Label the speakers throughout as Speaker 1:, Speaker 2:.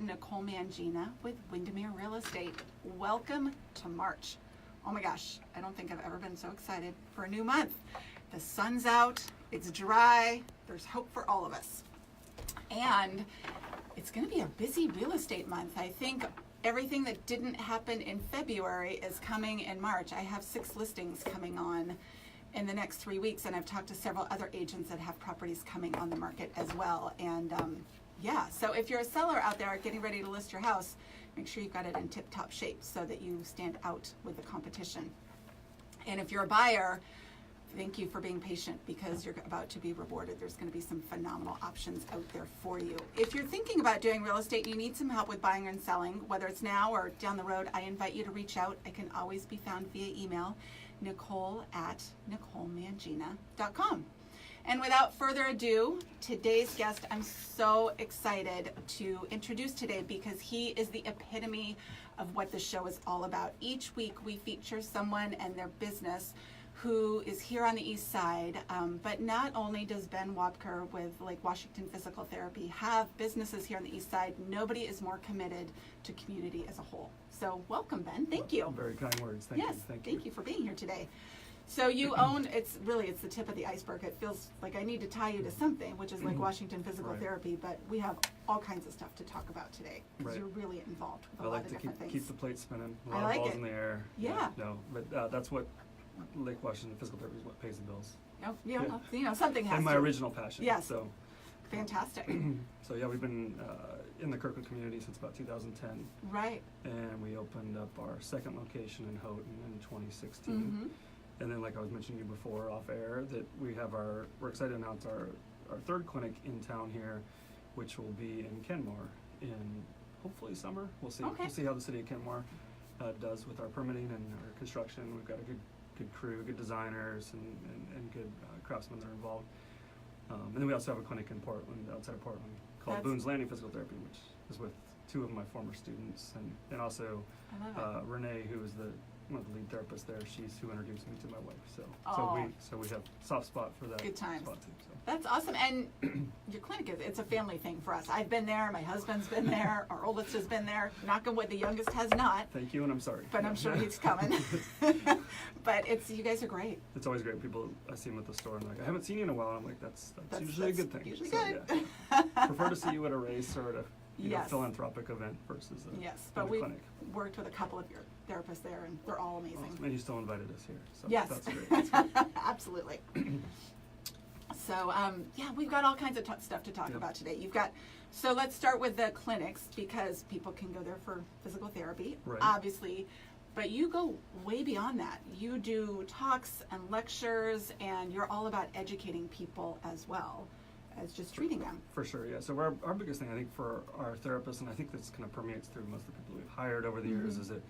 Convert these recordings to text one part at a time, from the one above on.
Speaker 1: Nicole Mangina with Windermere Real Estate. Welcome to March. Oh my gosh, I don't think I've ever been so excited for a new month. The sun's out, it's dry, there's hope for all of us. And it's going to be a busy real estate month. I think everything that didn't happen in February is coming in March. I have 6 listings coming on in the next 3 weeks, and I've talked to several other agents that have properties coming on the market as well. And yeah, so if you're a seller out there getting ready to list your house, make sure you've got it in tip-top shape so that you stand out with the competition. And if you're a buyer, thank you for being patient because you're about to be rewarded. There's going to be some phenomenal options out there for you. If you're thinking about doing real estate, you need some help with buying and selling, whether it's now or down the road, I invite you to reach out. I can always be found via email, nicole@nicolemangina.com. And without further ado, today's guest, I'm so excited to introduce today because he is the epitome of what the show is all about. Each week we feature someone and their business who is here on the East Side, but not only does Ben Wobker with Lake Washington Physical Therapy have businesses here on the East Side, nobody is more committed to community as a whole. So welcome, Ben. Thank you.
Speaker 2: Very kind words. Thank you.
Speaker 1: Thank you for being here today. So you own, it's the tip of the iceberg. It feels like I need to tie you to something, which is Lake Washington Physical Therapy, but we have all kinds of stuff to talk about today because you're really involved with a lot of different things.
Speaker 2: Keep the plate spinning, a
Speaker 1: I
Speaker 2: lot
Speaker 1: like
Speaker 2: of balls
Speaker 1: it.
Speaker 2: in the air.
Speaker 1: Yeah.
Speaker 2: No, but that's what Lake Washington Physical Therapy is what pays the bills.
Speaker 1: Something has
Speaker 2: and my
Speaker 1: to.
Speaker 2: original passion.
Speaker 1: Yes.
Speaker 2: So
Speaker 1: Fantastic.
Speaker 2: So yeah, we've been in the Kirkwood community since about 2010.
Speaker 1: Right.
Speaker 2: And we opened up our second location in Houghton in 2016.
Speaker 1: Mm-hmm.
Speaker 2: And then, like I was mentioning you before off air, that we're excited to announce our third clinic in town here, which will be in Kenmore in hopefully summer. We'll see.
Speaker 1: Okay.
Speaker 2: We'll see how the city of Kenmore does with our permitting and our construction. We've got a good crew, good designers, and good craftsmen that are involved. And then we also have a clinic in Portland, outside of Portland, called Boone's Landing Physical Therapy, which is with 2 of my former students, and also Renee, who is one of the lead therapists there. She's who introduced me to my wife. So we have soft spot for that.
Speaker 1: Good times.
Speaker 2: Spot too, so.
Speaker 1: That's awesome. And your clinic it's a family thing for us. I've been there. My husband's been there. Our oldest has been there. Knock on wood, the youngest has not.
Speaker 2: Thank you, and I'm sorry.
Speaker 1: But I'm sure he's coming. But you guys are great.
Speaker 2: It's always great. People, I see them at the store and they're like, I haven't seen you in a while. I'm like, that's usually a good thing.
Speaker 1: Usually
Speaker 2: so,
Speaker 1: good.
Speaker 2: Yeah. Prefer to see you at a race or at a philanthropic event versus a
Speaker 1: but we
Speaker 2: clinic.
Speaker 1: Worked with a couple of your therapists there, and they're all amazing.
Speaker 2: Awesome. And you still invited us here. So
Speaker 1: yes.
Speaker 2: That's great. That's great.
Speaker 1: Absolutely. So, we've got all kinds of stuff to talk about today. So let's start with the clinics because people can go there for physical therapy, obviously, but you go way beyond that. You do talks and lectures, and you're all about educating people as well as just treating them.
Speaker 2: For sure, yeah. So our biggest thing, I think, for our therapists, and I think this kind of permeates through most of the people we've hired over the years, is that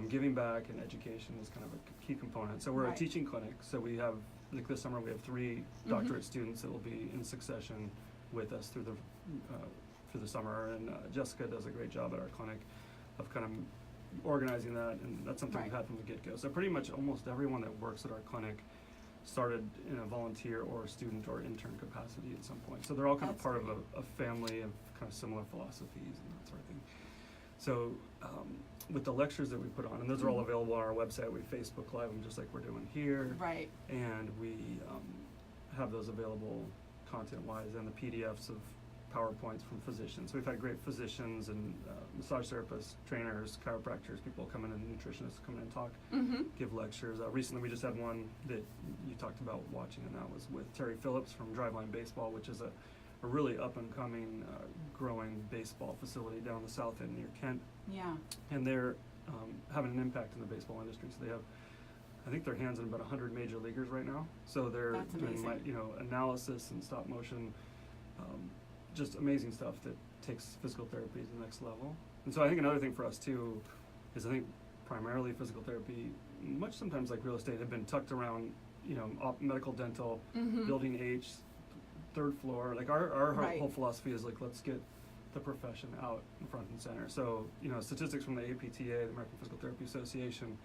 Speaker 2: giving back and education is kind of a key component. So we're a teaching clinic, so we have, like this summer, we have 3 doctorate students that will be in succession with us through the summer, and Jessica does a great job at our clinic of kind of organizing that, and that's something we've had from the get-go. So pretty much almost everyone that works at our clinic started in a volunteer or student or intern capacity at some point. So they're all kind of part of a family of kind of similar philosophies and that sort of thing. So with the lectures that we put on, and those are all available on our website, we Facebook Live them just like we're doing here.
Speaker 1: Right.
Speaker 2: And we have those available content-wise and the PDFs of PowerPoints from physicians. So we've had great physicians and massage therapists, trainers, chiropractors, people come in, and nutritionists come in and talk, give lectures. Recently we just had one that you talked about watching, and that was with Terry Phillips from Driveline Baseball, which is a really up-and-coming, growing baseball facility down the south end near Kent.
Speaker 1: Yeah.
Speaker 2: And they're having an impact in the baseball industry. So they have, I think, their hands in about 100 major leaguers right now. So they're doing analysis and stop motion, just amazing stuff that takes physical therapy to the next level. And so I think another thing for us too is I think primarily physical therapy, much sometimes like real estate, have been tucked around, medical, dental, building H, 3rd floor. Like our whole philosophy is like, let's get the profession out in front and center. So, statistics from the APTA, the American Physical Therapy Association,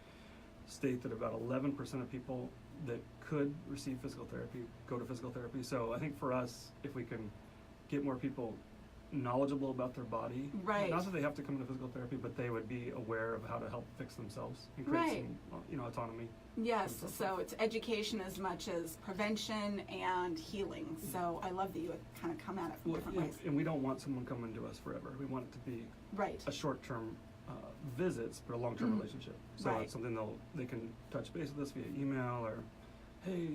Speaker 2: state that about 11% of people that could receive physical therapy go to physical therapy. So I think for us, if we can get more people knowledgeable about their body.
Speaker 1: Right.
Speaker 2: Not that they have to come into physical therapy, but they would be aware of how to help fix themselves and create
Speaker 1: Right.
Speaker 2: some, autonomy.
Speaker 1: Yes,
Speaker 2: and stuff
Speaker 1: so it's education as much as prevention and healing. So I love that you would kind of come at it from different ways.
Speaker 2: And we don't want someone coming to us forever. We want it to be
Speaker 1: Right.
Speaker 2: a short-term visits, but a long-term relationship. So
Speaker 1: Right.
Speaker 2: it's something they can touch base with us via email, or, hey,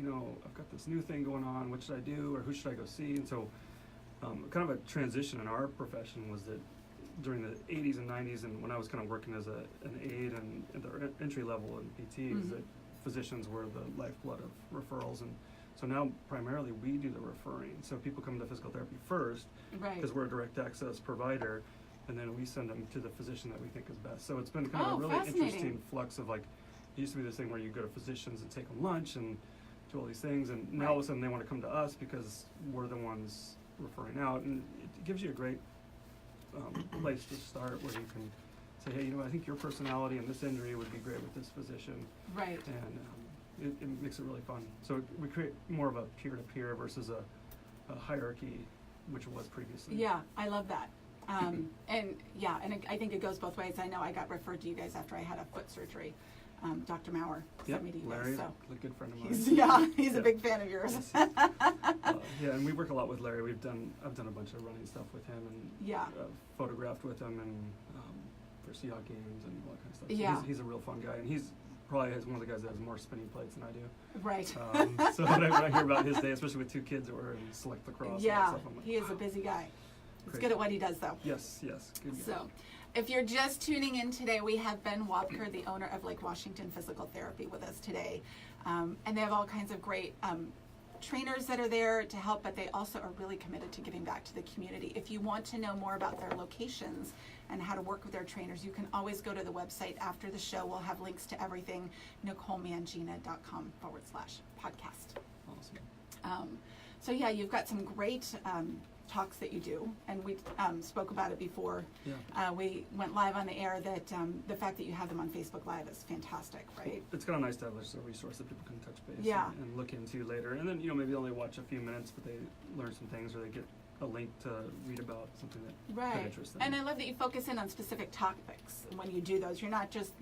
Speaker 2: I've got this new thing going on. What should I do, or who should I go see? And so, kind of a transition in our profession was that during the 80s and 90s, and when I was kind of working as an aide and at the entry level in PT, is that physicians were the lifeblood of referrals, and so now primarily we do the referring. So people come to physical therapy first
Speaker 1: Right.
Speaker 2: because we're a direct access provider, and then we send them to the physician that we think is best. So it's been kind of a really
Speaker 1: fascinating.
Speaker 2: interesting flux of, like, it used to be this thing where you go to physicians and take them lunch and do all these things, and now all of a sudden they want to come to us because we're the ones referring out, and it gives you a great place to start where you can say, hey, I think your personality and this injury would be great with this physician,
Speaker 1: Right.
Speaker 2: and it makes it really fun. So we create more of a peer-to-peer versus a hierarchy, which it was previously.
Speaker 1: Yeah, I love that. And I think it goes both ways. I know I got referred to you guys after I had a foot surgery. Dr. Maurer
Speaker 2: Yep,
Speaker 1: sent me to you guys.
Speaker 2: Larry's
Speaker 1: So
Speaker 2: a good friend of mine.
Speaker 1: he's a
Speaker 2: Yeah.
Speaker 1: big fan of yours.
Speaker 2: Yes. Yeah, and we work a lot with Larry. I've done a bunch of running stuff with him, and
Speaker 1: Yeah.
Speaker 2: photographed with him, and for Seahawk games and all that kind of stuff. So
Speaker 1: Yeah.
Speaker 2: he's a real fun guy, and he's probably one of the guys that has more spinning plates than I do.
Speaker 1: Right.
Speaker 2: So when I hear about his day, especially with two kids that were in select lacrosse and all that
Speaker 1: Yeah,
Speaker 2: stuff, I'm like,
Speaker 1: he is a busy guy. He's
Speaker 2: Crazy.
Speaker 1: good at what he does, though.
Speaker 2: yes, good guy.
Speaker 1: So, if you're just tuning in today, we have Ben Wobker, the owner of Lake Washington Physical Therapy, with us today. And they have all kinds of great trainers that are there to help, but they also are really committed to giving back to the community. If you want to know more about their locations and how to work with their trainers, you can always go to the website after the show. We'll have links to everything, NicoleMangina.com/podcast.
Speaker 2: Awesome.
Speaker 1: So yeah, you've got some great talks that you do, and we spoke about it before.
Speaker 2: Yeah.
Speaker 1: We went live on the air that the fact that you have them on Facebook Live is fantastic, right?
Speaker 2: It's kind of nice to have a resource that people can touch base
Speaker 1: Yeah.
Speaker 2: and look into later. And then, maybe only watch a few minutes, but they learn some things, or they get a link to read about something that could
Speaker 1: Right.
Speaker 2: interest them.
Speaker 1: And I love that you focus in on specific topics when you do those. You're not just,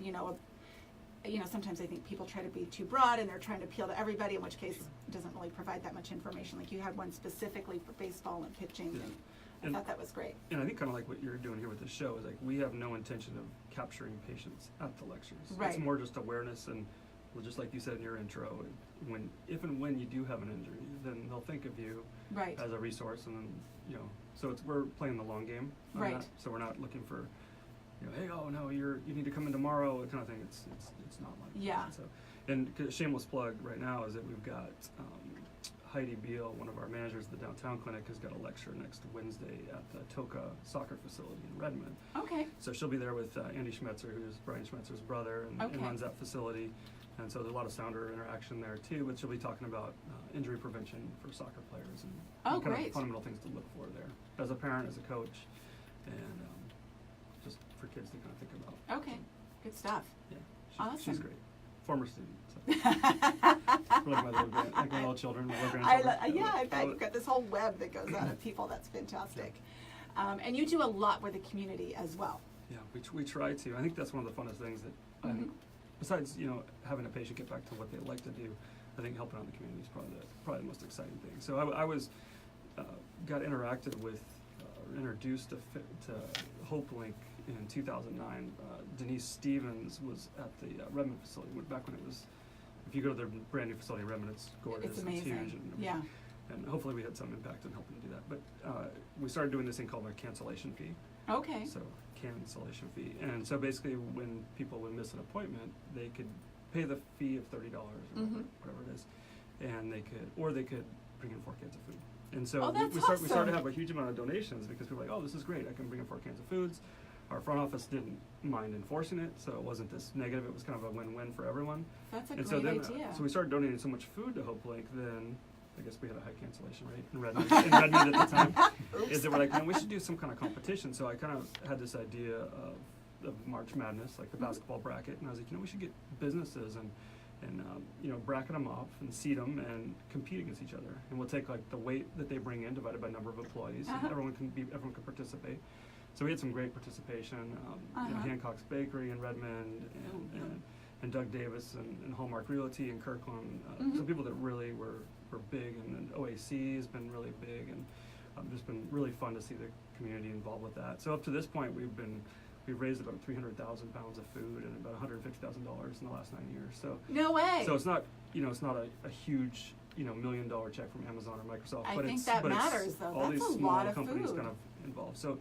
Speaker 1: sometimes I think people try to be too broad and they're trying to appeal to everybody, in which case it doesn't really provide that much information. Like you had one specifically for baseball and pitching,
Speaker 2: Yeah.
Speaker 1: and
Speaker 2: And-
Speaker 1: I thought that was great.
Speaker 2: And I think kind of like what you're doing here with the show is, like, we have no intention of capturing patients at the lectures.
Speaker 1: Right.
Speaker 2: It's more just awareness, and just like you said in your intro, if and when you do have an injury, then they'll think of you
Speaker 1: Right.
Speaker 2: as a resource, and then, so we're playing the long game on
Speaker 1: Right.
Speaker 2: that. So we're not looking for, hey, oh no, you need to come in tomorrow, kind of thing. It's not like
Speaker 1: Yeah.
Speaker 2: that. So, and shameless plug right now is that we've got Heidi Beal, one of our managers at the downtown clinic, has got a lecture next Wednesday at the Toka soccer facility in Redmond.
Speaker 1: Okay.
Speaker 2: So she'll be there with Andy Schmetzer, who's Brian Schmetzer's brother, and
Speaker 1: Okay.
Speaker 2: runs that facility. And so there's a lot of sounder interaction there too, but she'll be talking about injury prevention for soccer players and
Speaker 1: Oh,
Speaker 2: kind
Speaker 1: great.
Speaker 2: of fundamental things to look for there as a parent, as a coach, and just for kids to kind of think about.
Speaker 1: Okay. Good stuff.
Speaker 2: Yeah, she's
Speaker 1: Awesome.
Speaker 2: great. Former student. So. like my little children, my little grandchildren.
Speaker 1: I bet you've got this whole web that goes out of people. That's fantastic. And you do a lot with the community as well.
Speaker 2: Yeah, we try to. I think that's one of the funnest things that I think, besides having a patient get back to what they like to do, I think helping out the community is probably the most exciting thing. So I was got interacted with, introduced to Hope Link in 2009. Denise Stevens was at the Redmond facility back when it was. If you go to their brand new facility in Redmond, it's gorgeous.
Speaker 1: It's amazing.
Speaker 2: It's huge. And
Speaker 1: Yeah.
Speaker 2: And hopefully we had some impact in helping to do that. But we started doing this thing called a cancellation fee.
Speaker 1: Okay.
Speaker 2: So cancellation fee. And so basically when people would miss an appointment, they could pay the fee of $30 or whatever it is, and they could bring in 4 cans of food. And so we started to have a huge amount of donations because people were like, oh, this is great, I can bring in 4 cans of foods. Our front office didn't mind enforcing it, so it wasn't this negative, it was kind of a win-win for everyone.
Speaker 1: That's a
Speaker 2: And
Speaker 1: great
Speaker 2: so then,
Speaker 1: idea.
Speaker 2: so we started donating so much food to Hope Link, then I guess we had a high cancellation rate in Redmond at the time. Is that we're like, man, we should do some kind of competition. So I kind of had this idea of March Madness, like the basketball bracket, and I was like, we should get businesses bracket them off and seed them and compete against each other. And we'll take like the weight that they bring in divided by number of employees, and everyone can participate. So we had some great participation. Hancock's Bakery in Redmond, and Doug Davis and Hallmark Realty in Kirkland. Some people that really were big, and then OAC has been really big, and just been really fun to see the community involved with that. So up to this point, we've raised about 300,000 pounds of food and about $150,000 in the last 9 years. So
Speaker 1: no way.
Speaker 2: So it's not a huge $1 million check from Amazon or Microsoft.
Speaker 1: I
Speaker 2: but
Speaker 1: think
Speaker 2: it's,
Speaker 1: that
Speaker 2: but
Speaker 1: matters
Speaker 2: it's
Speaker 1: though.
Speaker 2: all
Speaker 1: That's
Speaker 2: these
Speaker 1: a
Speaker 2: small
Speaker 1: lot of
Speaker 2: companies
Speaker 1: food.
Speaker 2: kind of involved. So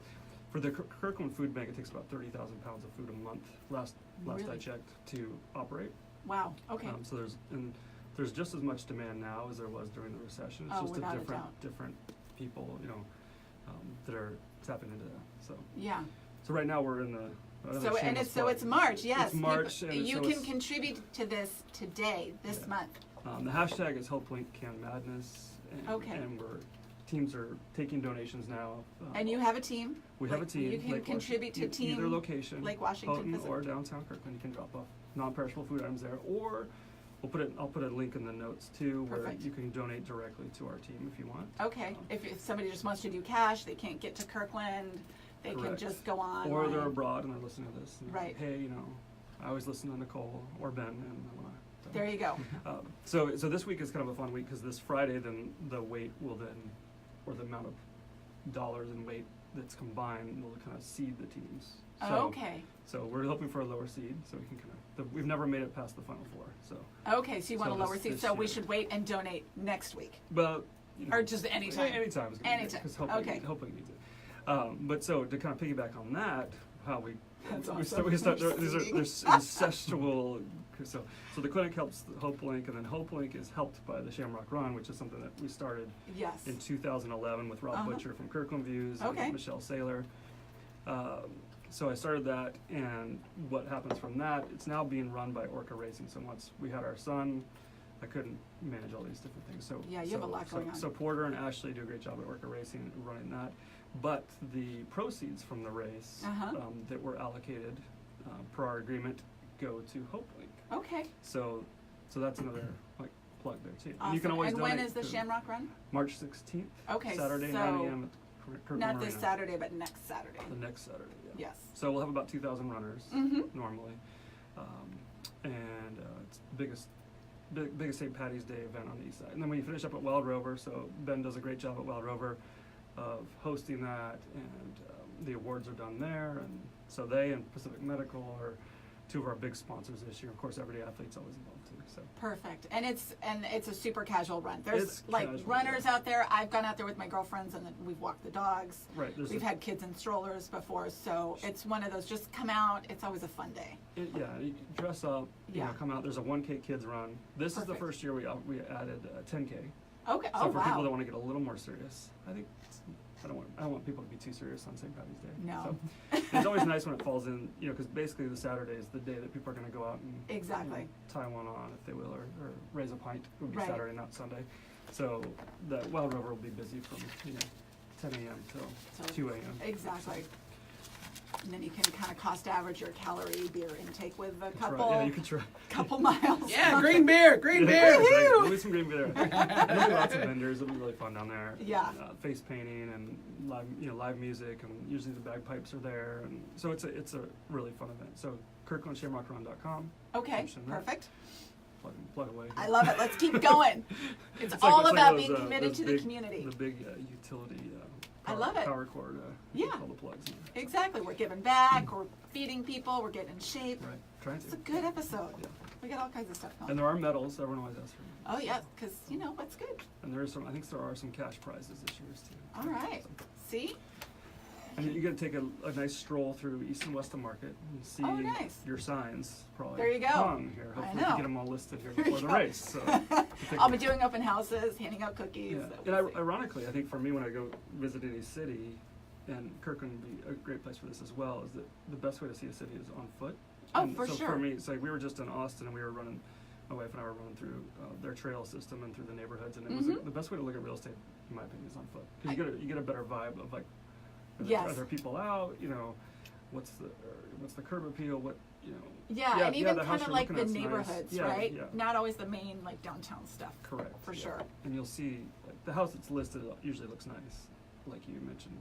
Speaker 2: for the Kirkland Food Bank, it takes about 30,000 pounds of food a month. Last I
Speaker 1: Really?
Speaker 2: checked to operate.
Speaker 1: Wow. Okay.
Speaker 2: So there's just as much demand now as there was during the recession. It's just
Speaker 1: without
Speaker 2: a
Speaker 1: a doubt.
Speaker 2: different people, that are tapping into that. So
Speaker 1: Yeah.
Speaker 2: so right now we're in the
Speaker 1: So it's March. Yes.
Speaker 2: It's March. And
Speaker 1: You
Speaker 2: so
Speaker 1: can
Speaker 2: it's,
Speaker 1: contribute to this today, this month.
Speaker 2: the hashtag is HopeLink Can Madness. And,
Speaker 1: Okay.
Speaker 2: And teams are taking donations now.
Speaker 1: And you have a team.
Speaker 2: We have a team.
Speaker 1: You can
Speaker 2: Lake
Speaker 1: contribute to
Speaker 2: Washington,
Speaker 1: team
Speaker 2: either location,
Speaker 1: Lake Washington
Speaker 2: Houghton
Speaker 1: Pacific.
Speaker 2: or downtown Kirkland. You can drop off non-perishable food items there, or I'll put a link in the notes too, where
Speaker 1: Perfect.
Speaker 2: you can donate directly to our team if you want.
Speaker 1: Okay. If somebody just wants to do cash, they can't get to Kirkland, they can
Speaker 2: Correct.
Speaker 1: just go on.
Speaker 2: Or they're abroad and they're listening to this. And
Speaker 1: Right.
Speaker 2: Hey, I always listen to Nicole or Ben, and I want to.
Speaker 1: There you go.
Speaker 2: So this week is kind of a fun week because this Friday, then the weight will or the amount of dollars and weight that's combined will kind of seed the teams. So,
Speaker 1: Okay.
Speaker 2: So we're hoping for a lower seed, so we can we've never made it past the final four. So.
Speaker 1: Okay, so you want
Speaker 2: So
Speaker 1: a lower
Speaker 2: this-
Speaker 1: seat,
Speaker 2: this
Speaker 1: so we
Speaker 2: year.
Speaker 1: should wait and donate next week.
Speaker 2: But
Speaker 1: Or just anytime.
Speaker 2: Anytime is good.
Speaker 1: Anytime.
Speaker 2: Because hopefully,
Speaker 1: Okay.
Speaker 2: hopefully you need it. But so to kind of piggyback on that, how we
Speaker 1: That's
Speaker 2: we
Speaker 1: awesome.
Speaker 2: start there's incestual. So the clinic helps the HopeLink, and then HopeLink is helped by the Shamrock Run, which is something that we started
Speaker 1: Yes.
Speaker 2: in 2011 with Rob Butcher from Kirkland Views
Speaker 1: Okay.
Speaker 2: and Michelle Saylor. So I started that, and what happens from that, it's now being run by Orca Racing. So once we had our son, I couldn't manage all these different things. So
Speaker 1: Yeah, you have a lot going on.
Speaker 2: So Porter and Ashley do a great job at Orca Racing running that. But the proceeds from the race that were allocated per our agreement go to HopeLink.
Speaker 1: Okay.
Speaker 2: So that's another plug there too.
Speaker 1: Awesome.
Speaker 2: You can always
Speaker 1: and
Speaker 2: donate
Speaker 1: when is the
Speaker 2: to
Speaker 1: Shamrock Run?
Speaker 2: March 16th.
Speaker 1: Okay,
Speaker 2: Saturday,
Speaker 1: so
Speaker 2: 9 a.m. at Kirkland
Speaker 1: Not
Speaker 2: Marina.
Speaker 1: this Saturday, but next Saturday.
Speaker 2: The next Saturday, yeah.
Speaker 1: Yes.
Speaker 2: So we'll have about 2,000 runners normally, and it's the biggest St. Patty's Day event on the east side. And then when you finish up at Wild Rover, so Ben does a great job at Wild Rover of hosting that, and the awards are done there, and so they and Pacific Medical are two of our big sponsors this year. Of course, Everyday Athlete's always involved too. So.
Speaker 1: Perfect. And it's a super casual run. There's
Speaker 2: It's
Speaker 1: like
Speaker 2: casual,
Speaker 1: runners
Speaker 2: yeah.
Speaker 1: out there. I've gone out there with my girlfriends and we've walked the dogs.
Speaker 2: Right.
Speaker 1: We've had kids in strollers before, so it's one of those just come out. It's always a fun day.
Speaker 2: You dress up,
Speaker 1: Yeah.
Speaker 2: come out. There's a 1K kids run. This is the
Speaker 1: Perfect.
Speaker 2: first year we added 10K.
Speaker 1: Okay.
Speaker 2: So
Speaker 1: Oh
Speaker 2: for
Speaker 1: wow.
Speaker 2: people that want to get a little more serious, I think I don't want people to be too serious on St. Patty's Day.
Speaker 1: No.
Speaker 2: So it's always nice when it falls in, because basically the Saturday is the day that people are going to go out and
Speaker 1: Exactly.
Speaker 2: tie one on if they will, or raise a pint. It would be
Speaker 1: Right.
Speaker 2: Saturday, not Sunday. So the Wild Rover will be busy from 10 a.m. till 2 a.m.
Speaker 1: Exactly. And then you can kind of cost average your calorie beer intake with a
Speaker 2: That's
Speaker 1: couple
Speaker 2: right. Yeah, you can try.
Speaker 1: couple miles.
Speaker 3: Yeah, green beer, green beer.
Speaker 2: Exactly.
Speaker 1: Woohoo!
Speaker 2: There'll be some green beer. There'll be lots of vendors. It'll be really fun down there.
Speaker 1: Yeah.
Speaker 2: Face painting and live music, and usually the bagpipes are there, and so it's a really fun event. So KirklandShamrockRun.com.
Speaker 1: Okay.
Speaker 2: Mention that.
Speaker 1: Perfect.
Speaker 2: Plug away.
Speaker 1: I love it. Let's keep going. It's
Speaker 2: like-
Speaker 1: all
Speaker 2: it's like
Speaker 1: about
Speaker 2: those,
Speaker 1: being committed
Speaker 2: those
Speaker 1: to
Speaker 2: big-
Speaker 1: the community.
Speaker 2: The big utility.
Speaker 1: I love it.
Speaker 2: Power cord.
Speaker 1: Yeah.
Speaker 2: All the plugs. In there.
Speaker 1: Exactly. We're giving back. We're feeding people. We're getting in shape.
Speaker 2: Right. Trying
Speaker 1: It's
Speaker 2: to.
Speaker 1: a good episode.
Speaker 2: Yeah.
Speaker 1: We got all kinds of stuff
Speaker 2: And
Speaker 1: going.
Speaker 2: there are medals. Everyone always asks for them.
Speaker 1: Oh yes, because what's good.
Speaker 2: And there is some. I think there are some cash prizes this year too.
Speaker 1: All right.
Speaker 2: So-
Speaker 1: See?
Speaker 2: And you got to take a nice stroll through East and Weston Market and see
Speaker 1: Oh, nice.
Speaker 2: your signs probably
Speaker 1: There you go.
Speaker 2: hung here.
Speaker 1: I
Speaker 2: Hopefully,
Speaker 1: know.
Speaker 2: we get them all listed here
Speaker 1: There you
Speaker 2: before the
Speaker 1: go.
Speaker 2: race. So
Speaker 1: I'll be doing open houses, handing out cookies.
Speaker 2: Yeah.
Speaker 1: so
Speaker 2: And
Speaker 1: we'll see.
Speaker 2: ironically, I think for me, when I go visit any city, and Kirkland would be a great place for this as well, is that the best way to see a city is on foot.
Speaker 1: Oh,
Speaker 2: And
Speaker 1: for
Speaker 2: so
Speaker 1: sure.
Speaker 2: for me, it's like we were just in Austin, and we were running. My wife and I were running through their trail system and through the neighborhoods, and it was the best way to look at real estate, in my opinion, is on foot. Because you get a better vibe of like, are
Speaker 1: Yes.
Speaker 2: there people out? what's the curb appeal, what, you know.
Speaker 1: Yeah, and even
Speaker 2: the
Speaker 1: kind
Speaker 2: house
Speaker 1: of
Speaker 2: you're
Speaker 1: like
Speaker 2: looking
Speaker 1: the
Speaker 2: at's nice.
Speaker 1: neighborhoods,
Speaker 2: Yeah,
Speaker 1: right?
Speaker 2: yeah.
Speaker 1: Not always the main like downtown stuff.
Speaker 2: Correct.
Speaker 1: For
Speaker 2: yeah.
Speaker 1: sure.
Speaker 2: And you'll see, like, the house that's listed usually looks nice, like you mentioned.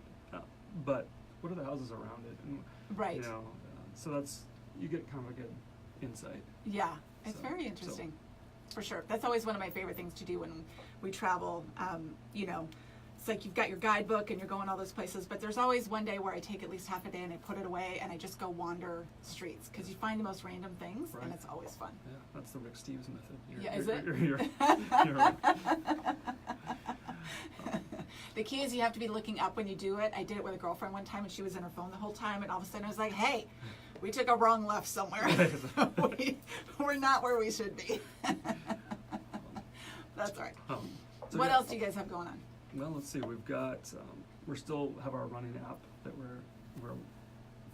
Speaker 2: But what are the houses around it? And,
Speaker 1: Right.
Speaker 2: You know, so you get kind of a good insight.
Speaker 1: Yeah, it's
Speaker 2: So-
Speaker 1: very interesting. For sure. That's always one of my favorite things to do when we travel. You know, it's like you've got your guidebook and you're going all those places, but there's always one day where I take at least half a day and I put it away and I just go wander streets because you find the most random things
Speaker 2: Right.
Speaker 1: and it's always fun.
Speaker 2: Yeah, that's the Rick Steves method.
Speaker 1: Yeah, is it?
Speaker 2: You're right.
Speaker 1: The key is you have to be looking up when you do it. I did it with a girlfriend one time and she was in her phone the whole time and all of a sudden I was like, hey, we took a wrong left somewhere. We're not where we should be. That's all right.
Speaker 2: So
Speaker 1: What
Speaker 2: yeah,
Speaker 1: else do you guys have going on?
Speaker 2: Well, let's see. We've got we still have our running app that we're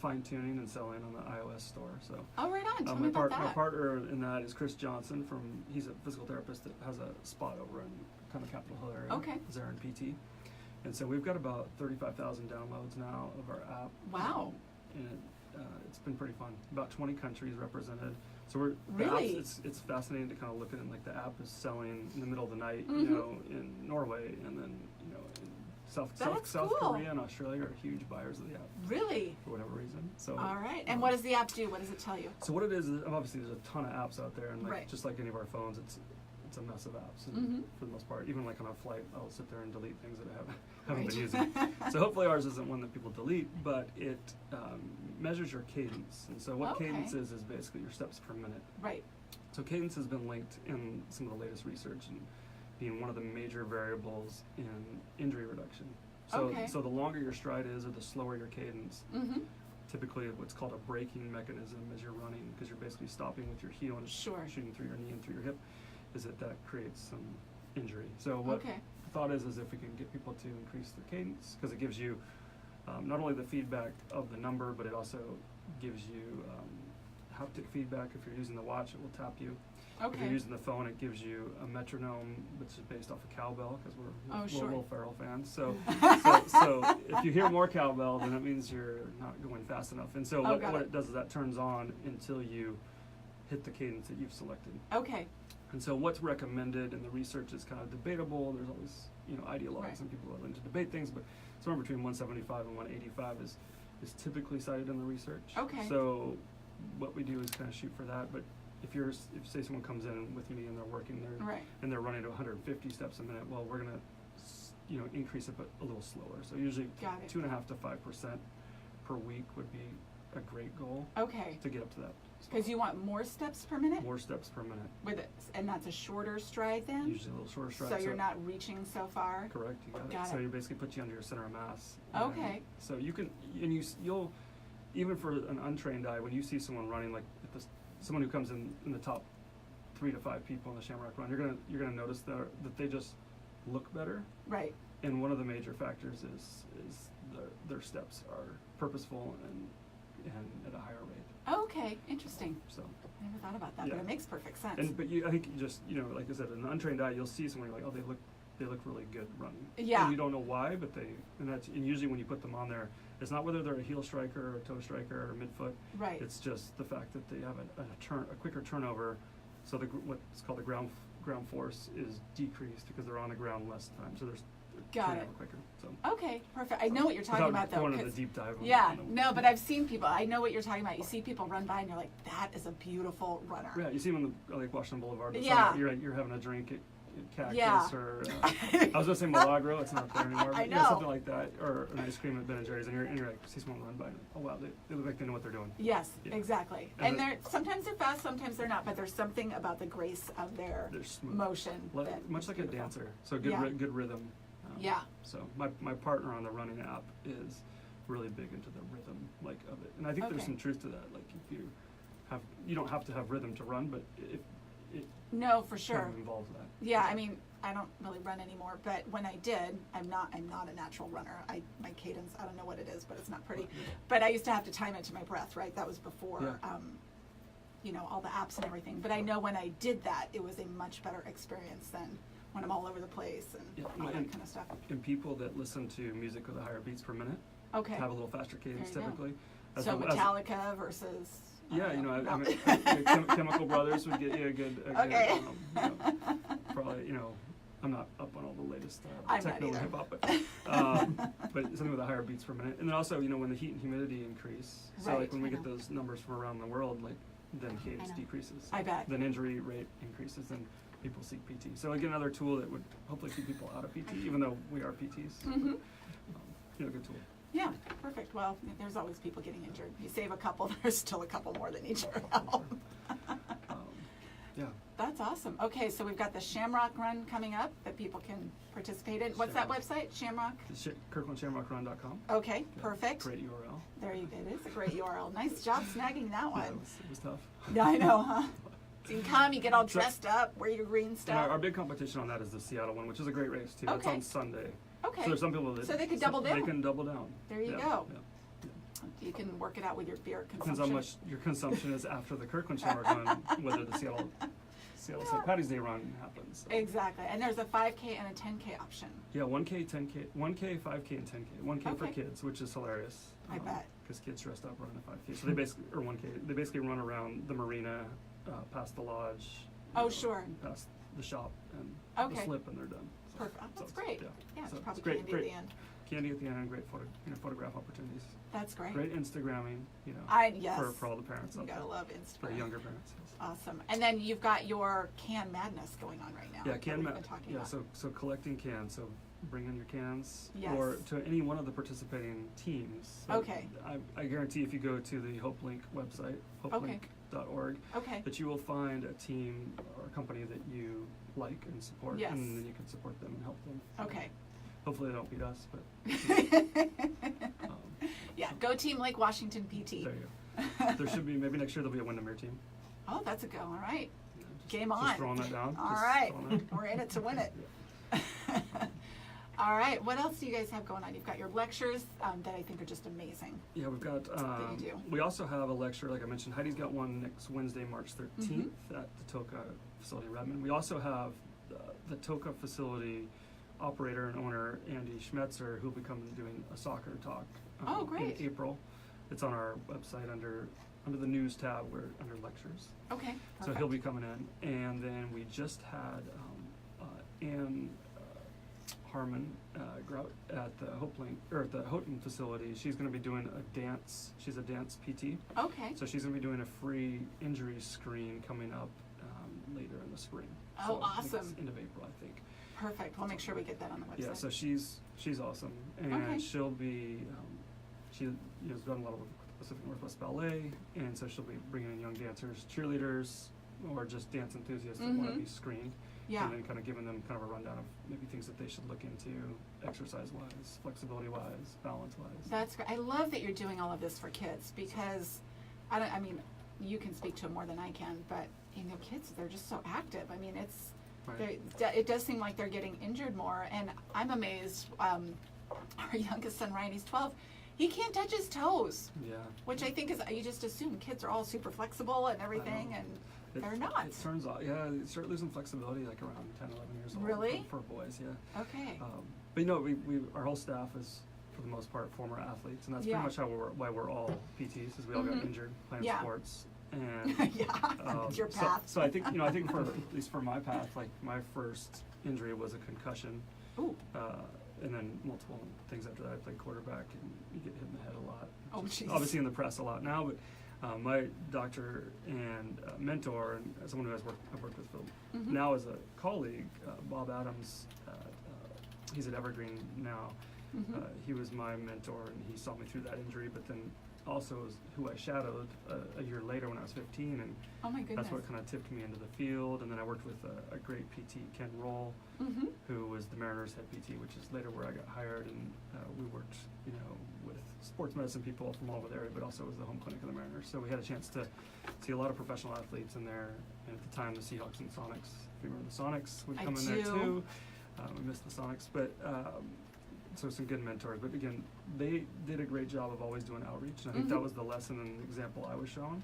Speaker 2: fine tuning and selling on the iOS store. So
Speaker 1: Oh, right on. Tell me
Speaker 2: my
Speaker 1: about that.
Speaker 2: my partner in that is Chris Johnson he's a physical therapist that has a spot over in kind of Capitol Hill area.
Speaker 1: Okay.
Speaker 2: Zarin PT. And so we've got about 35,000 downloads now of our app.
Speaker 1: Wow.
Speaker 2: And it's been pretty fun. About 20 countries represented. So
Speaker 1: Really?
Speaker 2: It's fascinating to kind of look at it. Like the app is selling in the middle of the night, you
Speaker 1: Mhm.
Speaker 2: know, in Norway, and then in South
Speaker 1: That's
Speaker 2: South
Speaker 1: cool.
Speaker 2: Korea and Australia are huge buyers of the app
Speaker 1: Really?
Speaker 2: for whatever reason. So
Speaker 1: All right. And what does the app do? What does it tell you?
Speaker 2: So what it is obviously there's a ton of apps out there, and like
Speaker 1: Right.
Speaker 2: just like any of our phones, it's a mess of apps, and
Speaker 1: Mhm.
Speaker 2: for the most part. Even like on a flight, I'll sit there and delete things that I haven't
Speaker 1: Right.
Speaker 2: been using. So hopefully ours isn't one that people delete, but it measures your cadence. And so what
Speaker 1: Okay.
Speaker 2: cadence is basically your steps per minute.
Speaker 1: Right.
Speaker 2: So cadence has been linked in some of the latest research and being one of the major variables in injury reduction. So
Speaker 1: Okay.
Speaker 2: so the longer your stride is or the slower your cadence,
Speaker 1: Mm-hmm.
Speaker 2: typically what's called a braking mechanism as you're running, because you're basically stopping with your heel and
Speaker 1: Sure.
Speaker 2: shooting through your knee and through your hip, is that creates some injury. So what
Speaker 1: Okay.
Speaker 2: the thought is if we can get people to increase their cadence, because it gives you not only the feedback of the number, but it also gives you haptic feedback. If you're using the watch, it will tap you. If
Speaker 1: Okay.
Speaker 2: you're using the phone, it gives you a metronome, which is based off of cowbell, because
Speaker 1: Oh,
Speaker 2: we're
Speaker 1: sure.
Speaker 2: Will Ferrell fans. So if you hear more cowbell, then that means you're not going fast enough. And so
Speaker 1: got
Speaker 2: what
Speaker 1: it.
Speaker 2: it does is that turns on until you hit the cadence that you've selected.
Speaker 1: Okay.
Speaker 2: And so what's recommended in the research is kind of debatable. There's always, ideologues
Speaker 1: Right.
Speaker 2: and people are willing to debate things, but somewhere between 175 and 185 is typically cited in the research.
Speaker 1: Okay.
Speaker 2: So what we do is kind of shoot for that. But if say someone comes in with me and they're working there
Speaker 1: Right.
Speaker 2: and they're running to 150 steps a minute, well, we're gonna increase it but a little slower. So usually
Speaker 1: Got it.
Speaker 2: 2.5 to 5% per week would be a great goal
Speaker 1: Okay.
Speaker 2: to get up to that.
Speaker 1: Because you want more steps per minute
Speaker 2: More steps per minute.
Speaker 1: with it, and that's a shorter stride then.
Speaker 2: Usually a little shorter stride.
Speaker 1: So you're not reaching so far.
Speaker 2: Correct, you got it.
Speaker 1: Got
Speaker 2: So
Speaker 1: it.
Speaker 2: you basically put you under your center of mass.
Speaker 1: Okay.
Speaker 2: So you can, and you'll, even for an untrained eye, when you see someone running, like someone who comes in the top 3 to 5 people in the Shamrock Run, you're gonna notice that they just look better.
Speaker 1: Right.
Speaker 2: And one of the major factors is their steps are purposeful and at a higher rate.
Speaker 1: Okay. Interesting.
Speaker 2: So.
Speaker 1: I never thought about that, but
Speaker 2: Yeah.
Speaker 1: it makes perfect sense.
Speaker 2: But I think you just, like I said, an untrained eye, you'll see someone, you're like, oh, they look really good running.
Speaker 1: Yeah.
Speaker 2: And you don't know why, but and usually when you put them on there, it's not whether they're a heel striker or a toe striker or midfoot.
Speaker 1: Right.
Speaker 2: It's just the fact that they have a quicker turnover, so what's called the ground force is decreased because they're on the ground less time, so they're
Speaker 1: Got
Speaker 2: turning
Speaker 1: it.
Speaker 2: over quicker. So.
Speaker 1: Okay, perfect. I know what you're talking
Speaker 2: Without
Speaker 1: about though.
Speaker 2: going into
Speaker 1: 'Cause-
Speaker 2: the deep dive.
Speaker 1: yeah, no, but I've seen people. I know what you're talking about. You see people run by and you're like, that is a beautiful runner.
Speaker 2: Yeah, you see them on the Lake Washington Boulevard. But
Speaker 1: Yeah.
Speaker 2: You're having a drink at Cactus
Speaker 1: Yeah.
Speaker 2: or I was gonna say Milagro. It's not there anymore. But
Speaker 1: I
Speaker 2: yeah,
Speaker 1: know.
Speaker 2: something like that, or an ice cream at Ben and Jerry's, and you're like, see someone run by, and, oh wow, they look like they know what they're doing.
Speaker 1: Yes,
Speaker 2: Yeah.
Speaker 1: exactly.
Speaker 2: And
Speaker 1: And they're sometimes they're fast, sometimes they're not, but there's something about the grace of their
Speaker 2: They're smooth.
Speaker 1: motion. that
Speaker 2: Much
Speaker 1: is
Speaker 2: like a
Speaker 1: beautiful.
Speaker 2: dancer. So good,
Speaker 1: Yeah.
Speaker 2: good rhythm.
Speaker 1: Yeah.
Speaker 2: So my partner on the running app is really big into the rhythm of it, and I think there's
Speaker 1: Okay.
Speaker 2: some truth to that. Like if you don't have to have rhythm to run, but it
Speaker 1: No, for
Speaker 2: kind
Speaker 1: sure.
Speaker 2: of involves that.
Speaker 1: Yeah, I mean, I don't really run anymore, but when I did, I'm not a natural runner. My cadence, I don't know what it is, but it's not pretty.
Speaker 2: Yeah.
Speaker 1: But I used to have to time it to my breath, right? That was before,
Speaker 2: Yeah.
Speaker 1: all the apps and everything. But I know when I did that, it was a much better experience than when I'm all over the place and
Speaker 2: Yeah,
Speaker 1: all that
Speaker 2: and-
Speaker 1: kind of stuff.
Speaker 2: And people that listen to music with a higher beats per minute
Speaker 1: Okay.
Speaker 2: have a little faster cadence
Speaker 1: There you go.
Speaker 2: typically.
Speaker 1: So Metallica versus.
Speaker 2: Yeah, you know, I mean, Chemical Brothers would get you a good,
Speaker 1: Okay.
Speaker 2: you know, probably, you know, I'm not up on all the latest
Speaker 1: I'm
Speaker 2: techno
Speaker 1: not
Speaker 2: and
Speaker 1: either.
Speaker 2: hip hop, but something with a higher beats per minute. And then also, you know, when the heat and humidity increase, so
Speaker 1: Right,
Speaker 2: like when we
Speaker 1: I
Speaker 2: get
Speaker 1: know.
Speaker 2: those numbers from around the world, like then cadence
Speaker 1: know.
Speaker 2: decreases.
Speaker 1: I bet.
Speaker 2: Then injury rate increases, then people seek PT. So again, another tool that would hopefully keep people out of PT, even though we are PTs.
Speaker 1: Mhm.
Speaker 2: You know, good tool.
Speaker 1: Yeah, perfect. Well, there's always people getting injured. You save a couple, there's still a couple more that need your help.
Speaker 2: Yeah.
Speaker 1: That's awesome. Okay, so we've got the Shamrock Run coming up that people can participate in. What's that website? Shamrock?
Speaker 2: KirklandShamrockRun.com.
Speaker 1: Okay,
Speaker 2: Yeah,
Speaker 1: perfect.
Speaker 2: Great URL.
Speaker 1: There you go. It is a great URL. Nice job snagging that
Speaker 2: Yeah,
Speaker 1: one.
Speaker 2: it was tough.
Speaker 1: Yeah, I know, huh? So you can come, you get all
Speaker 2: So-
Speaker 1: dressed up, wear your green
Speaker 2: And
Speaker 1: stuff.
Speaker 2: our big competition on that is the Seattle one, which is a great race too. It's
Speaker 1: Okay.
Speaker 2: on Sunday.
Speaker 1: Okay.
Speaker 2: So there's some people that
Speaker 1: So they could double
Speaker 2: They
Speaker 1: down.
Speaker 2: can double down.
Speaker 1: There you
Speaker 2: Yeah,
Speaker 1: go.
Speaker 2: yeah.
Speaker 1: You can work it out with your beer
Speaker 2: Depends
Speaker 1: consumption.
Speaker 2: how much your consumption is after the Kirkland Shamrock run, whether the Seattle St. Patty's Day run happens. So.
Speaker 1: Exactly. And there's a 5K and a 10K option.
Speaker 2: Yeah, 1K, 10K, 1K, 5K, and 10K. 1K for
Speaker 1: Okay.
Speaker 2: kids, which is hilarious.
Speaker 1: I bet.
Speaker 2: Because kids dressed up run a 5K. So they basically, or 1K, they basically run around the marina, past the lodge.
Speaker 1: Oh, sure.
Speaker 2: Past the shop and
Speaker 1: Okay.
Speaker 2: the slip, and they're done. So,
Speaker 1: Perfect. Oh, that's great. Yeah,
Speaker 2: So
Speaker 1: it's probably
Speaker 2: great,
Speaker 1: candy
Speaker 2: great.
Speaker 1: at the end.
Speaker 2: Candy at the end, and great photograph opportunities.
Speaker 1: That's great.
Speaker 2: Great Instagramming, you know,
Speaker 1: Yes.
Speaker 2: for all the parents
Speaker 1: You
Speaker 2: out
Speaker 1: gotta
Speaker 2: there.
Speaker 1: love
Speaker 2: For the
Speaker 1: Instagram.
Speaker 2: younger parents. Yes.
Speaker 1: Awesome. And then you've got your can madness going on right now.
Speaker 2: Yeah,
Speaker 1: that we've been talking about.
Speaker 2: so collecting cans, so bring in your cans,
Speaker 1: Yes.
Speaker 2: or to any one of the participating teams. So
Speaker 1: Okay.
Speaker 2: I guarantee if you go to the HopeLink website, hopelink.org,
Speaker 1: Okay.
Speaker 2: that you will find a team or a company that you like and support,
Speaker 1: Yes.
Speaker 2: and then you can support them and help them.
Speaker 1: Okay.
Speaker 2: Hopefully they don't beat us, but
Speaker 1: Yeah, go Team Lake Washington PT.
Speaker 2: there you go. There should be, maybe next year there'll be a Windermere team.
Speaker 1: Oh, that's a go. All right.
Speaker 2: You know,
Speaker 1: Game on.
Speaker 2: Just throwing that down.
Speaker 1: All
Speaker 2: just
Speaker 1: right.
Speaker 2: throwing it.
Speaker 1: We're in it to win it. All right. What else do you guys have going on? You've got your lectures that I think are just amazing.
Speaker 2: Yeah, we've got.
Speaker 1: That you do.
Speaker 2: We also have a lecture, like I mentioned. Heidi's got one next Wednesday, March 13th
Speaker 1: Mm-hmm.
Speaker 2: at the Toka facility in Redmond. We also have the Toka facility operator and owner Andy Schmetzer, who'll be coming doing a soccer talk
Speaker 1: Oh, great.
Speaker 2: in April. It's on our website under the news tab, where under lectures.
Speaker 1: Okay.
Speaker 2: So he'll be coming in, and then we just had Ann Harmon Grout at the HopeLink or at the Houghton facility. She's going to be doing a dance. She's a dance PT,
Speaker 1: Okay.
Speaker 2: so she's going to be doing a free injury screen coming up later in the spring.
Speaker 1: Oh,
Speaker 2: So I think it's
Speaker 1: awesome.
Speaker 2: end of April, I think.
Speaker 1: Perfect. We'll make sure we get that on the website.
Speaker 2: Yeah, so she's awesome, and
Speaker 1: Okay.
Speaker 2: she'll be she has done a lot of work with Pacific Northwest Ballet, and so she'll be bringing in young dancers, cheerleaders, or just dance enthusiasts that want to
Speaker 1: Mhm.
Speaker 2: be screened,
Speaker 1: Yeah.
Speaker 2: and then kind of giving them kind of a rundown of maybe things that they should look into, exercise-wise, flexibility-wise, balance-wise.
Speaker 1: That's great. I love that you're doing all of this for kids because I mean, you can speak to it more than I can, but you know, kids, they're just so active. I mean,
Speaker 2: Right.
Speaker 1: it does seem like they're getting injured more, and I'm amazed. Our youngest son, Ryan, he's 12. He can't touch his toes,
Speaker 2: Yeah.
Speaker 1: which I think is, you just assume kids are all super flexible and everything, and they're not.
Speaker 2: It turns out, yeah, they start losing flexibility like around 10, 11 years old.
Speaker 1: Really?
Speaker 2: For boys, yeah.
Speaker 1: Okay.
Speaker 2: But you know, our whole staff is, for the most part, former athletes, and that's
Speaker 1: Yeah.
Speaker 2: pretty much why we're all PTs, is we all got
Speaker 1: Mhm.
Speaker 2: injured playing
Speaker 1: Yeah.
Speaker 2: sports. And
Speaker 1: Yeah, it's your path.
Speaker 2: So I think, I think for at least for my path, like my first injury was a concussion,
Speaker 1: Ooh.
Speaker 2: and then multiple things after that. I played quarterback, and you get hit in the head a lot.
Speaker 1: Oh,
Speaker 2: Just
Speaker 1: jeez.
Speaker 2: obviously in the press a lot now, but my doctor and mentor, and someone who I've worked with
Speaker 1: Mhm.
Speaker 2: now as a colleague, Bob Adams. He's at Evergreen now.
Speaker 1: Mhm.
Speaker 2: He was my mentor, and he saw me through that injury, but then also is who I shadowed a year later when I was 15, and
Speaker 1: Oh my goodness.
Speaker 2: that's what kind of tipped me into the field. And then I worked with a great PT, Ken Roll,
Speaker 1: Mm-hmm.
Speaker 2: who was the Mariners head PT, which is later where I got hired, and we worked, you know, with sports medicine people from all over the area, but also as the home clinic of the Mariners. So we had a chance to see a lot of professional athletes in there, and at the time the Seahawks and Sonics, if you remember the Sonics, would
Speaker 1: I
Speaker 2: come in there
Speaker 1: do.
Speaker 2: too. We missed the Sonics, but so some good mentors. But again, they did a great job of always doing outreach, and I think that
Speaker 1: Mhm.
Speaker 2: was the lesson and example I was shown.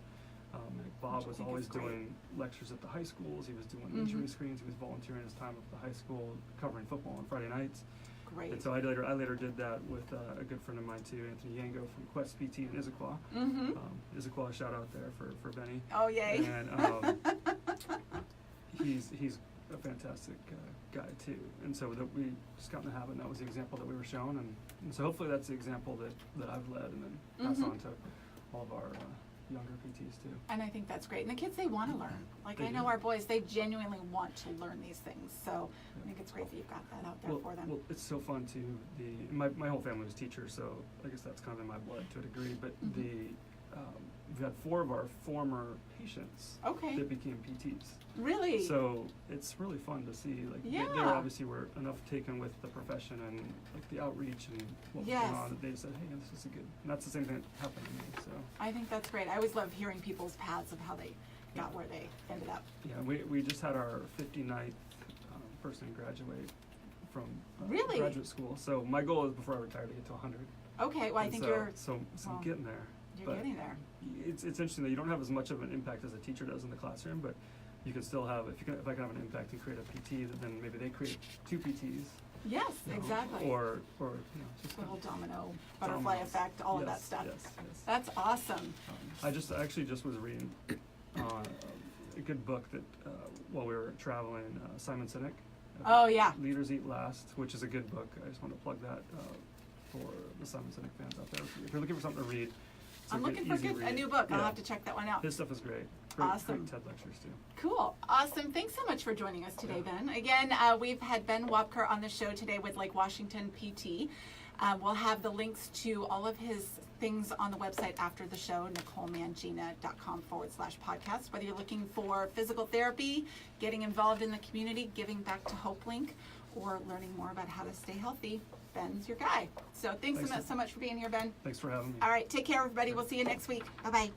Speaker 2: Like Bob
Speaker 1: Which I
Speaker 2: was
Speaker 1: think
Speaker 2: always
Speaker 1: is great.
Speaker 2: doing lectures at the high schools. He was doing
Speaker 1: Mhm.
Speaker 2: injury screens. He was volunteering his time at the high school, covering football on Friday nights.
Speaker 1: great.
Speaker 2: And so I later did that with a good friend of mine too, Anthony Yango from Quest PT in Issaquah.
Speaker 1: Mm-hmm.
Speaker 2: Issaquah, shout out there for Benny.
Speaker 1: Oh, yay.
Speaker 2: And he's a fantastic guy too. And so that we just got in the habit, and that was the example that we were shown. And so hopefully that's the example that I've led and then pass on to all of our younger PTs too.
Speaker 1: And I think that's great. And the kids, they want to learn. Like,
Speaker 2: They
Speaker 1: I know
Speaker 2: do.
Speaker 1: our boys, they genuinely want to learn these things. So I think it's great that you've got that out there for them.
Speaker 2: Well, it's so fun too. My whole family was teachers, so I guess that's kind of in my blood to a degree. But we've had 4 of our former patients
Speaker 1: Okay.
Speaker 2: that became PTs.
Speaker 1: Really?
Speaker 2: So it's really fun to see. Like they
Speaker 1: Yeah.
Speaker 2: obviously were enough taken with the profession and like the outreach and what was
Speaker 1: Yes.
Speaker 2: going on that they said, hey, this is a good. And that's the same thing that happened to me. So
Speaker 1: I think that's great. I always love hearing people's paths of how they got where they ended up.
Speaker 2: yeah, we just had our 59th person graduate from
Speaker 1: Really?
Speaker 2: graduate school. So my goal is before I retire to get to 100.
Speaker 1: Okay, well, I
Speaker 2: And
Speaker 1: think
Speaker 2: so,
Speaker 1: you're
Speaker 2: so
Speaker 1: well,
Speaker 2: I'm getting there.
Speaker 1: you're
Speaker 2: But
Speaker 1: getting there.
Speaker 2: It's interesting that you don't have as much of an impact as a teacher does in the classroom, but you can still have if I can have an impact and create a PT, then maybe they create 2 PTs.
Speaker 1: Yes,
Speaker 2: you know,
Speaker 1: exactly.
Speaker 2: Or just
Speaker 1: The whole
Speaker 2: kind of
Speaker 1: domino, butterfly
Speaker 2: dominoes.
Speaker 1: effect, all of that
Speaker 2: Yes,
Speaker 1: stuff.
Speaker 2: yes, yes.
Speaker 1: That's awesome.
Speaker 2: I actually just was reading a good book that while we were traveling, Simon Sinek.
Speaker 1: Oh, yeah.
Speaker 2: Leaders Eat Last, which is a good book. I just want to plug that for the Simon Sinek fans out there. If you're looking for something to read, it's
Speaker 1: I'm looking for
Speaker 2: easy
Speaker 1: a
Speaker 2: read.
Speaker 1: new book. I'll
Speaker 2: Yeah.
Speaker 1: have to check that one out.
Speaker 2: His stuff is great.
Speaker 1: Awesome.
Speaker 2: Great TED lectures too.
Speaker 1: Cool. Awesome. Thanks so much for joining us today, Ben. Again, we've had Ben Wobker on the show today with Lake Washington PT. We'll have the links to all of his things on the website after the show, NicoleMangina.com/podcast. Whether you're looking for physical therapy, getting involved in the community, giving back to HopeLink, or learning more about how to stay healthy, Ben's your guy. So thanks
Speaker 2: Thanks.
Speaker 1: so much for being here, Ben.
Speaker 2: Thanks for having me.
Speaker 1: All right. Take care, everybody. We'll see you next week. Bye-bye.